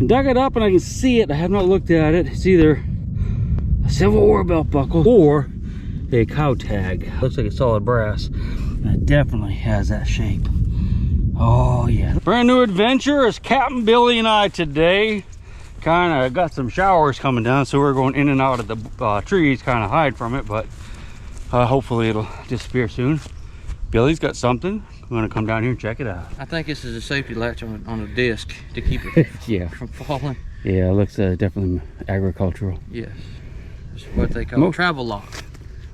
Dug it up and I can see it. I have not looked at it. It's either a Civil War belt buckle or a cow tag. Looks like it's solid brass. And it definitely has that shape. Oh yeah. Brand new adventure is Captain Billy and I today. Kind of got some showers coming down, so we're going in and out of the trees, kind of hide from it, but hopefully it'll disappear soon. Billy's got something. I'm gonna come down here and check it out. I think this is a safety latch on a disc to keep it yeah. from falling. Yeah, it looks definitely agricultural. Yes. It's what they call a travel lock.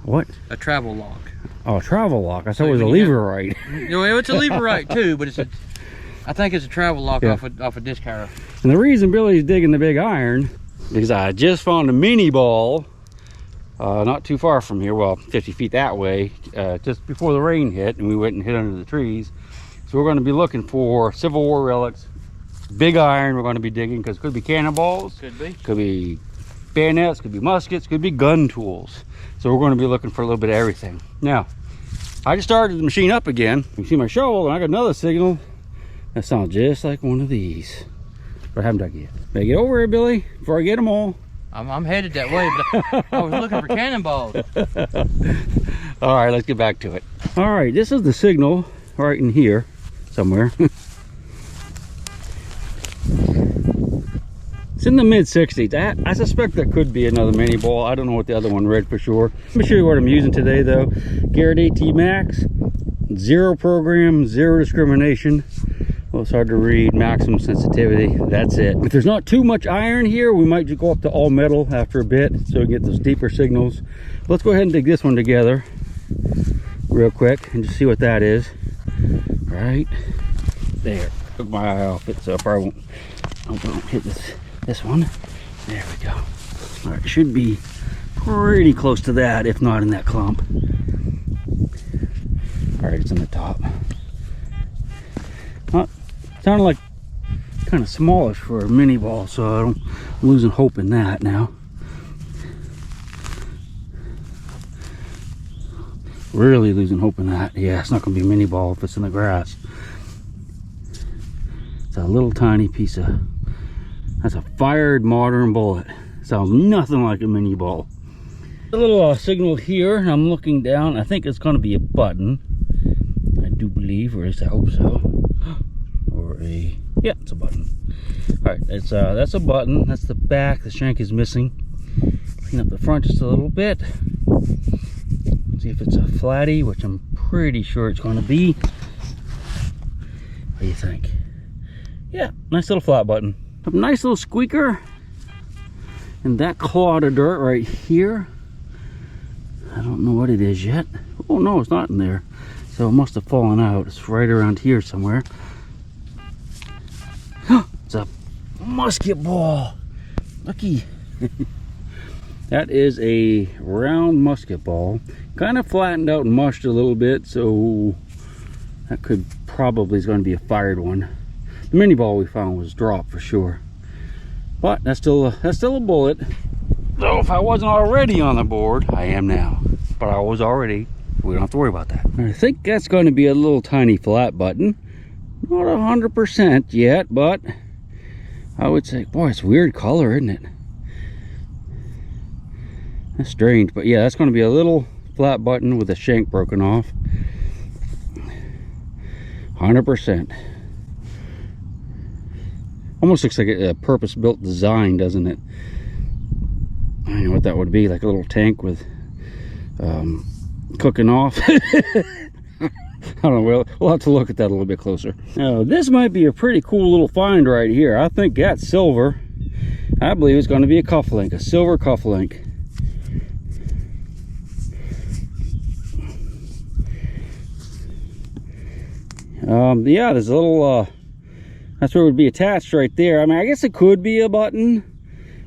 What? A travel lock. Oh, a travel lock. I thought it was a leverite. No, it's a leverite too, but I think it's a travel lock off a disc harrow. And the reason Billy's digging the big iron is I just found a mini ball not too far from here, well 50 feet that way, just before the rain hit, and we went and hid under the trees. So we're going to be looking for Civil War relics, big iron. We're going to be digging because it could be cannonballs, could be bayonets, could be muskets, could be gun tools. So we're going to be looking for a little bit of everything. Now I just started the machine up again. You can see my shovel, and I got another signal that sounds just like one of these, but I haven't dug yet. Better get over here, Billy, before I get them all. I'm headed that way, but I was looking for cannonballs. All right, let's get back to it. All right, this is the signal right in here somewhere. It's in the mid 60s. I suspect that could be another mini ball. I don't know what the other one read for sure. Let me show you what I'm using today though. Garrett AT Max, 0 program, 0 discrimination. Well, it's hard to read, maximum sensitivity, that's it. If there's not too much iron here, we might just go up to all metal after a bit so we get those deeper signals. Let's go ahead and dig this one together real quick and just see what that is. Right there. Took my eye off it, so I probably won't hit this one. There we go. All right, should be pretty close to that, if not in that clump. All right, it's in the top. Sounded like kind of smallish for a mini ball, so I'm losing hope in that now. Really losing hope in that. Yeah, it's not going to be a mini ball if it's in the grass. It's a little tiny piece of, that's a fired modern bullet. Sounds nothing like a mini ball. A little signal here, and I'm looking down. I think it's going to be a button. I do believe, or at least I hope so. Yeah, it's a button. All right, it's that's a button. That's the back. The shank is missing. Clean up the front just a little bit. See if it's a flatty, which I'm pretty sure it's going to be. What do you think? Yeah, nice little flat button. A nice little squeaker. And that clod of dirt right here, I don't know what it is yet. Oh no, it's not in there. So it must have fallen out. It's right around here somewhere. It's a musket ball. Looky. That is a round musket ball. Kind of flattened out and mushed a little bit, so that could probably is going to be a fired one. The mini ball we found was dropped for sure. But that's still a bullet. So if I wasn't already on the board, I am now. But I was already. We don't have to worry about that. I think that's going to be a little tiny flat button. Not 100% yet, but I would say, boy, it's weird color, isn't it? That's strange, but yeah, that's going to be a little flat button with a shank broken off. 100%. Almost looks like a purpose-built design, doesn't it? I don't know what that would be, like a little tank with cooking off. I don't know, we'll have to look at that a little bit closer. Now, this might be a pretty cool little find right here. I think that's silver. I believe it's going to be a cufflink, a silver cufflink. Yeah, there's a little, that's where it would be attached right there. I mean, I guess it could be a button,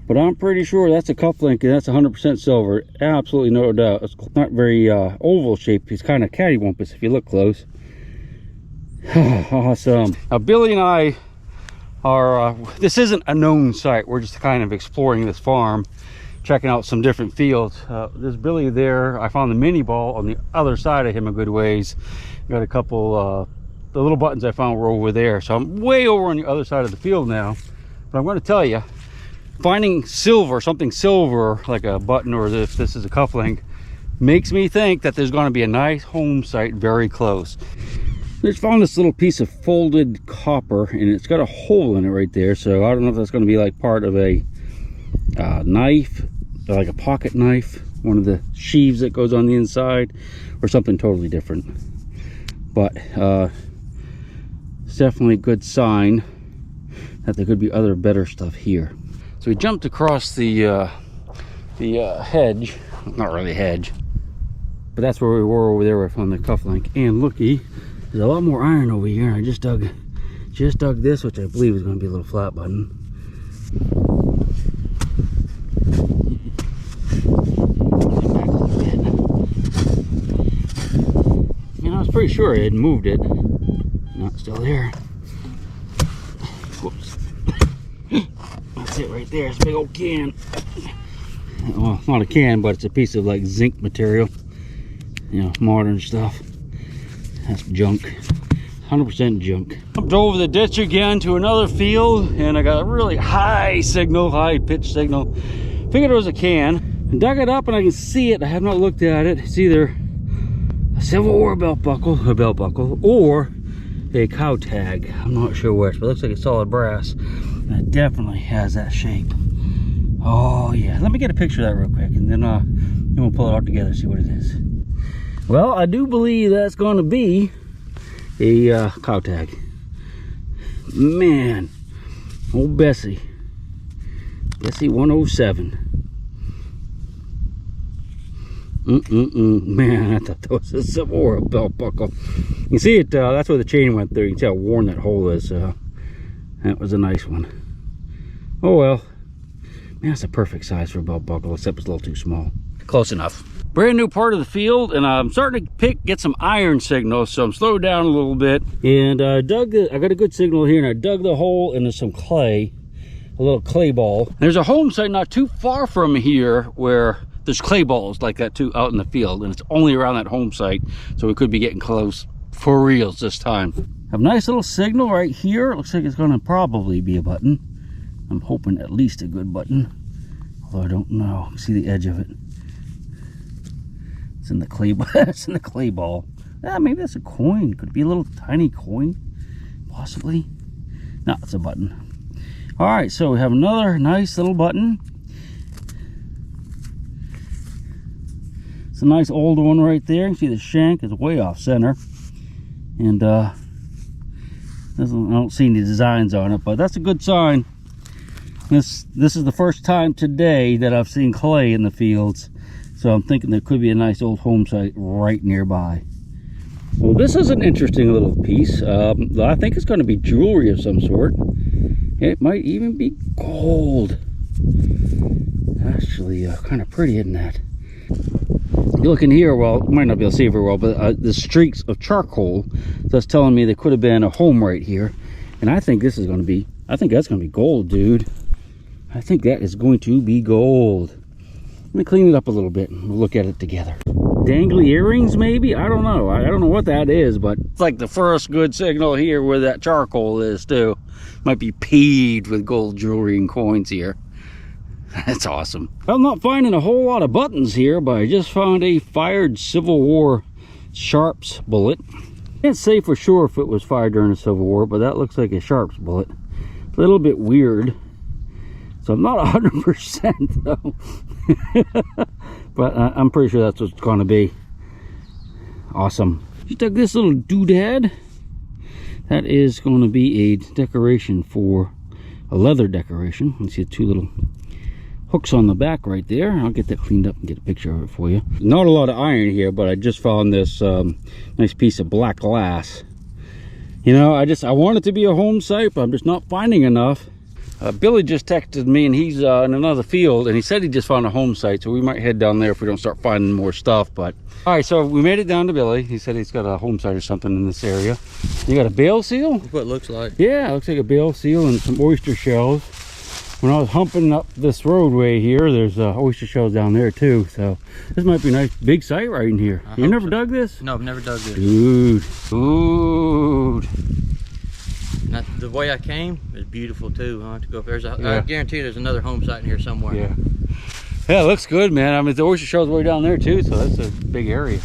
but I'm pretty sure that's a cufflink and that's 100% silver. Absolutely no doubt. It's not very oval shaped. It's kind of cattywampus if you look close. Awesome. Now, Billy and I are, this isn't a known site. We're just kind of exploring this farm, checking out some different fields. There's Billy there. I found the mini ball on the other side of him a good ways. Got a couple, the little buttons I found were over there. So I'm way over on the other side of the field now. But I'm going to tell you, finding silver, something silver, like a button or if this is a cufflink, makes me think that there's going to be a nice home site very close. I just found this little piece of folded copper, and it's got a hole in it right there, so I don't know if that's going to be like part of a knife, like a pocket knife, one of the sheaves that goes on the inside, or something totally different. But it's definitely a good sign that there could be other better stuff here. So we jumped across the hedge, not really a hedge, but that's where we were over there on the cufflink. And looky, there's a lot more iron over here. I just dug this, which I believe is going to be a little flat button. You know, I was pretty sure I had moved it. Not still there. Whoops. That's it right there. It's a big old can. Well, not a can, but it's a piece of like zinc material. You know, modern stuff. That's junk. 100% junk. Jumped over the ditch again to another field, and I got a really high signal, high pitch signal. Figured it was a can. I dug it up and I can see it. I have not looked at it. It's either a Civil War belt buckle, or a cow tag. I'm not sure which, but it looks like a solid brass. And it definitely has that shape. Oh yeah, let me get a picture of that real quick, and then we'll pull it out together, see what it is. Well, I do believe that's going to be a cow tag. Man, old Bessie 107. Man, I thought that was a Civil War belt buckle. You can see it, that's where the chain went through. You can see how worn that hole is. That was a nice one. Oh well. Man, that's a perfect size for a belt buckle, except it's a little too small. Close enough. Brand new part of the field, and I'm starting to get some iron signals, so I'm slowed down a little bit. And I got a good signal here, and I dug the hole into some clay, a little clay ball. There's a home site not too far from here where there's clay balls like that too out in the field, and it's only around that home site, so we could be getting close for reals this time. Have a nice little signal right here. It looks like it's going to probably be a button. I'm hoping at least a good button, although I don't know. See the edge of it. It's in the clay. It's in the clay ball. Maybe that's a coin. Could it be a little tiny coin? Possibly. No, it's a button. All right, so we have another nice little button. It's a nice old one right there. You can see the shank is way off center, and I don't see any designs on it, but that's a good sign. This is the first time today that I've seen clay in the fields, so I'm thinking there could be a nice old home site right nearby. Well, this is an interesting little piece. I think it's going to be jewelry of some sort. It might even be gold. Actually, kind of pretty, isn't that? You look in here, well, you might not be able to see it very well, but the streaks of charcoal, that's telling me there could have been a home right here. And I think this is going to be, I think that's going to be gold, dude. I think that is going to be gold. Let me clean it up a little bit and we'll look at it together. Dangly earrings, maybe? I don't know. I don't know what that is, but it's like the first good signal here where that charcoal is, too. Might be paved with gold jewelry and coins here. That's awesome. I'm not finding a whole lot of buttons here, but I just found a fired Civil War Sharps bullet. Can't say for sure if it was fired during the Civil War, but that looks like a Sharps bullet. A little bit weird. So I'm not 100% though. But I'm pretty sure that's what it's going to be. Awesome. You dug this little doodad. That is going to be a decoration for a leather decoration. You see two little hooks on the back right there. I'll get that cleaned up and get a picture of it for you. Not a lot of iron here, but I just found this nice piece of black glass. You know, I want it to be a home site, but I'm just not finding enough. Billy just texted me, and he's in another field, and he said he just found a home site, so we might head down there if we don't start finding more stuff. But all right, so we made it down to Billy. He said he's got a home site or something in this area. You got a bale seal? That's what it looks like. Yeah, it looks like a bale seal and some oyster shells. When I was humping up this roadway here, there's oyster shells down there too, so this might be a nice big site right in here. You never dug this? No, I've never dug this. Dude. Now, the way I came is beautiful too, huh? To go up there's a, Yeah. I guarantee there's another home site in here somewhere. Yeah. Yeah, it looks good, man. I mean, the oyster shell's way down there too, so that's a big area.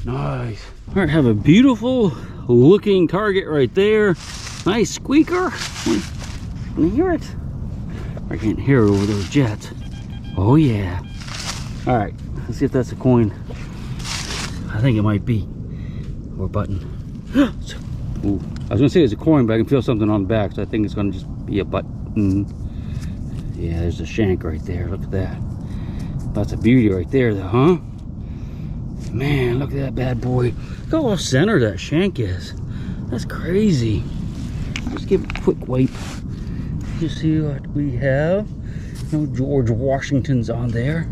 Nice. All right, have a beautiful looking target right there. Nice squeaker. Can you hear it? I can't hear it over those jets. Oh yeah. All right, let's see if that's a coin. I think it might be. Or button. Ooh, I was gonna say it's a coin, but I can feel something on the back, so I think it's gonna just be a button. Yeah, there's a shank right there. Look at that. That's a beauty right there, though, huh? Man, look at that bad boy. Look how off center that shank is. That's crazy. Let's give it a quick wipe. You see what we have? No George Washington's on there.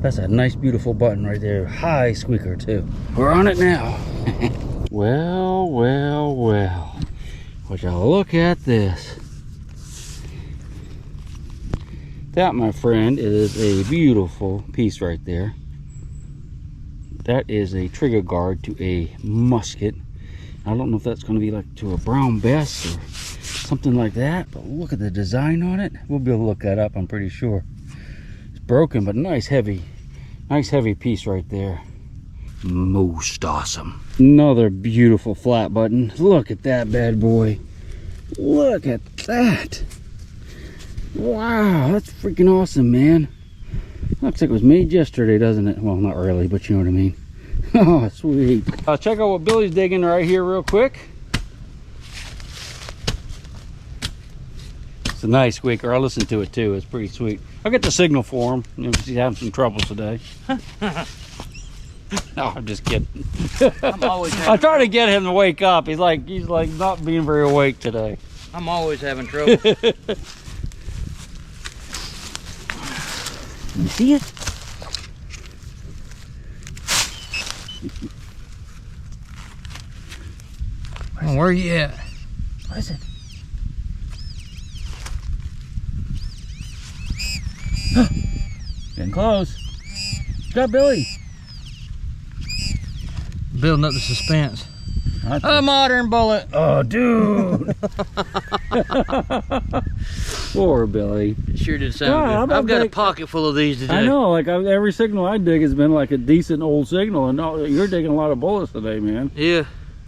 That's a nice, beautiful button right there. High squeaker, too. We're on it now. Well, well, well. Would you look at this? That, my friend, is a beautiful piece right there. That is a trigger guard to a musket. I don't know if that's going to be like to a brown bass or something like that, but look at the design on it. We'll be able to look that up, I'm pretty sure. It's broken, but nice heavy piece right there. Most awesome. Another beautiful flat button. Look at that bad boy. Look at that. Wow, that's freaking awesome, man. Looks like it was made yesterday, doesn't it? Well, not really, but you know what I mean. Oh, sweet. Check out what Billy's digging right here real quick. It's a nice squeaker. I'll listen to it too. It's pretty sweet. I'll get the signal for him. You know, he's having some troubles today. No, I'm just kidding. I'm trying to get him to wake up. He's like not being very awake today. I'm always having trouble. You see it? Where are you at? What is it? Getting close. Got Billy. Building up the suspense. A modern bullet. Oh, dude. Poor Billy. It sure did sound good. I've got a pocket full of these today. I know, like every signal I dig has been like a decent old signal, and you're digging a lot of bullets today, man. Yeah.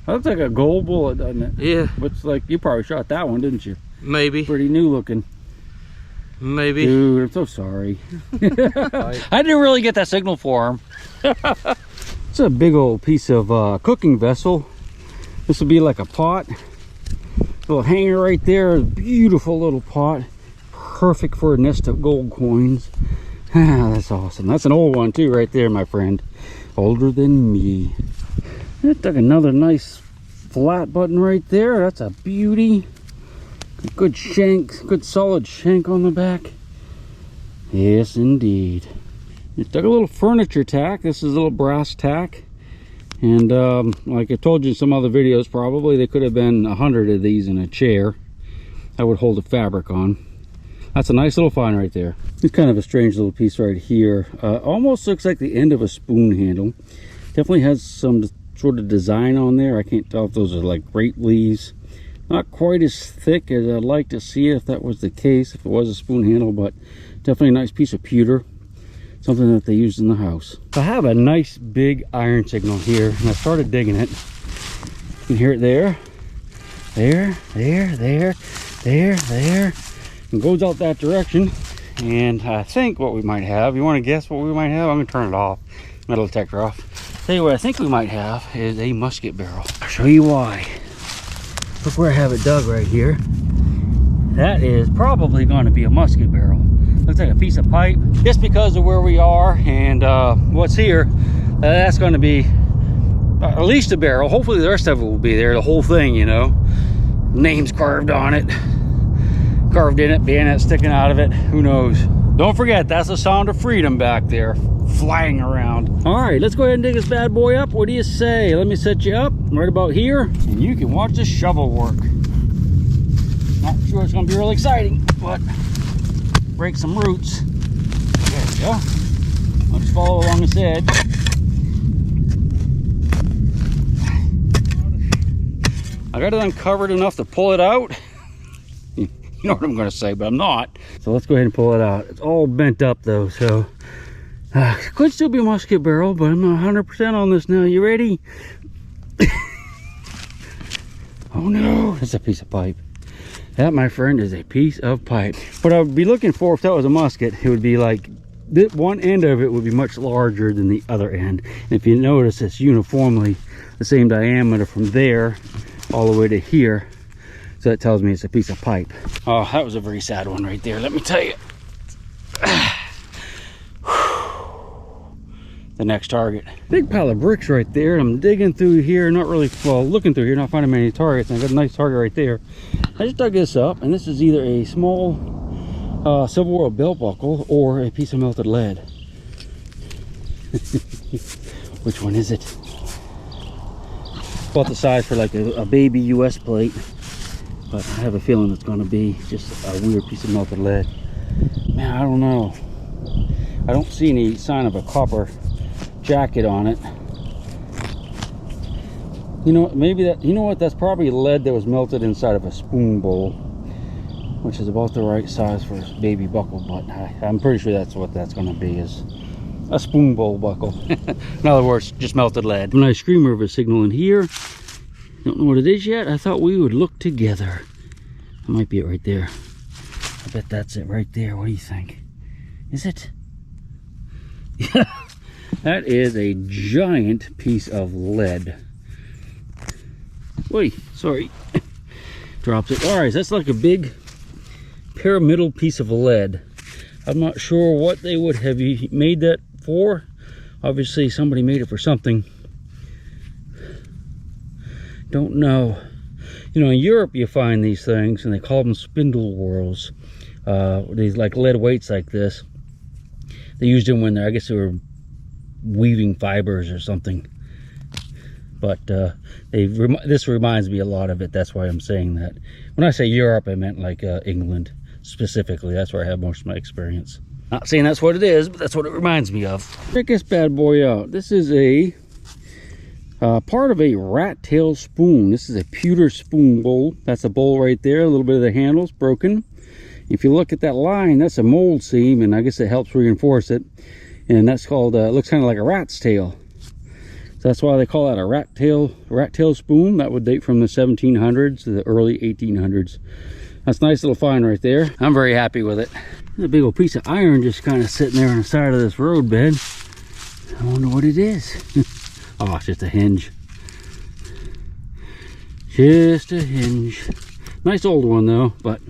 That looks like a gold bullet, doesn't it? Yeah. It's like you probably shot that one, didn't you? Maybe. Pretty new looking. Maybe. Dude, I'm so sorry. I didn't really get that signal for him. It's a big old piece of cooking vessel. This would be like a pot. Little hanger right there. Beautiful little pot. Perfect for a nest of gold coins. Ah, that's awesome. That's an old one too right there, my friend. Older than me. It took another nice flat button right there. That's a beauty. Good shank, good solid shank on the back. Yes, indeed. It took a little furniture tack. This is a little brass tack. And like I told you in some other videos, probably there could have been 100 of these in a chair that would hold the fabric on. That's a nice little find right there. It's kind of a strange little piece right here. Almost looks like the end of a spoon handle. Definitely has some sort of design on there. I can't tell if those are like grape leaves. Not quite as thick as I'd like to see if that was the case, if it was a spoon handle, but definitely a nice piece of pewter. Something that they used in the house. I have a nice big iron signal here, and I started digging it. You can hear it there. There. It goes out that direction. And I think what we might have, you want to guess what we might have? I'm going to turn it off, metal detector off. Tell you what I think we might have is a musket barrel. I'll show you why. Look where I have it dug right here. That is probably going to be a musket barrel. Looks like a piece of pipe. Just because of where we are and what's here, that's going to be at least a barrel. Hopefully the rest of it will be there, the whole thing, you know. Names carved on it, carved in it, bayonet sticking out of it. Who knows? Don't forget, that's the sound of freedom back there, flying around. All right, let's go ahead and dig this bad boy up. What do you say? Let me set you up right about here, and you can watch the shovel work. Not sure it's going to be real exciting, but break some roots. There we go. I'll just follow along this edge. I got it uncovered enough to pull it out. You know what I'm going to say, but I'm not. So let's go ahead and pull it out. It's all bent up though, so could still be a musket barrel, but I'm not 100% on this now. You ready? Oh no, that's a piece of pipe. That, my friend, is a piece of pipe. What I would be looking for if that was a musket, it would be like this one end of it would be much larger than the other end. And if you notice, it's uniformly the same diameter from there all the way to here. So that tells me it's a piece of pipe. Oh, that was a very sad one right there, let me tell you. The next target. Big pile of bricks right there. I'm digging through here, not really, well, looking through here, not finding many targets. And I got a nice target right there. I just dug this up, and this is either a small Civil War belt buckle or a piece of melted lead. Which one is it? About the size for like a baby US plate, but I have a feeling it's going to be just a weird piece of melted lead. Man, I don't know. I don't see any sign of a copper jacket on it. You know, maybe that, you know what, that's probably lead that was melted inside of a spoon bowl, which is about the right size for a baby buckle, but I'm pretty sure that's what that's going to be, is a spoon bowl buckle. In other words, just melted lead. A nice screamer of a signal in here. Don't know what it is yet. I thought we would look together. That might be it right there. I bet that's it right there. What do you think? Is it? Yeah. That is a giant piece of lead. Wait, sorry. Drops it. All right, so that's like a big pyramidal piece of lead. I'm not sure what they would have made that for. Obviously, somebody made it for something. Don't know. You know, in Europe, you find these things, and they call them spindle whorls. These like lead weights like this. They used them when I guess they were weaving fibers or something. But this reminds me a lot of it. That's why I'm saying that. When I say Europe, I meant like England specifically. That's where I have most of my experience. Not saying that's what it is, but that's what it reminds me of. Check this bad boy out. This is a part of a rat tail spoon. This is a pewter spoon bowl. That's a bowl right there. A little bit of the handle's broken. If you look at that line, that's a mold seam, and I guess it helps reinforce it. And that's called, it looks kind of like a rat's tail. So that's why they call that a rat tail spoon. That would date from the 1700s to the early 1800s. That's a nice little find right there. I'm very happy with it. There's a big old piece of iron just kind of sitting there on the side of this road bed. I wonder what it is. Oh, it's just a hinge. Just a hinge. Nice old one though, but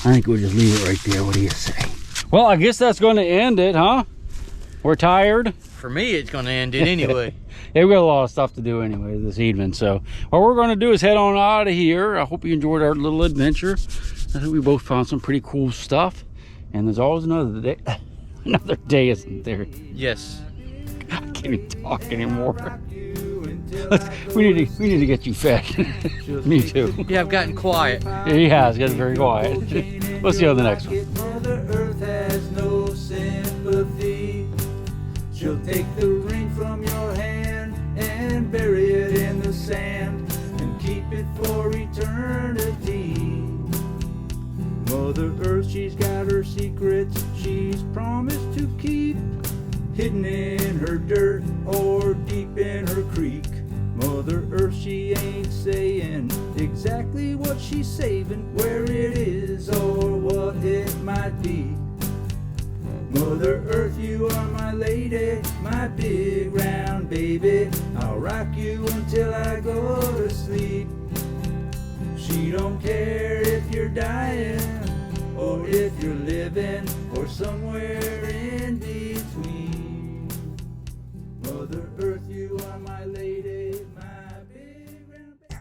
I think we'll just leave it right there. What do you say? Well, I guess that's going to end it, huh? We're tired. For me, it's going to end it anyway. Yeah, we got a lot of stuff to do anyway this evening. So what we're going to do is head on out of here. I hope you enjoyed our little adventure. I think we both found some pretty cool stuff. And there's always another day. Another day, isn't there? Yes. I can't even talk anymore. We need to get you fed. Me too. Yeah, I've gotten quiet. Yeah, he has gotten very quiet. We'll see you on the next one. Mother Earth has no sympathy. She'll take the ring from your hand and bury it in the sand and keep it for eternity. Mother Earth, she's got her secrets she's promised to keep, hidden in her dirt or deep in her creek. Mother Earth, she ain't saying exactly what she's saving, where it is or what it might be. Mother Earth, you are my lady, my big round baby. I'll rock you until I go to sleep. She don't care if you're dying or if you're living or somewhere in between.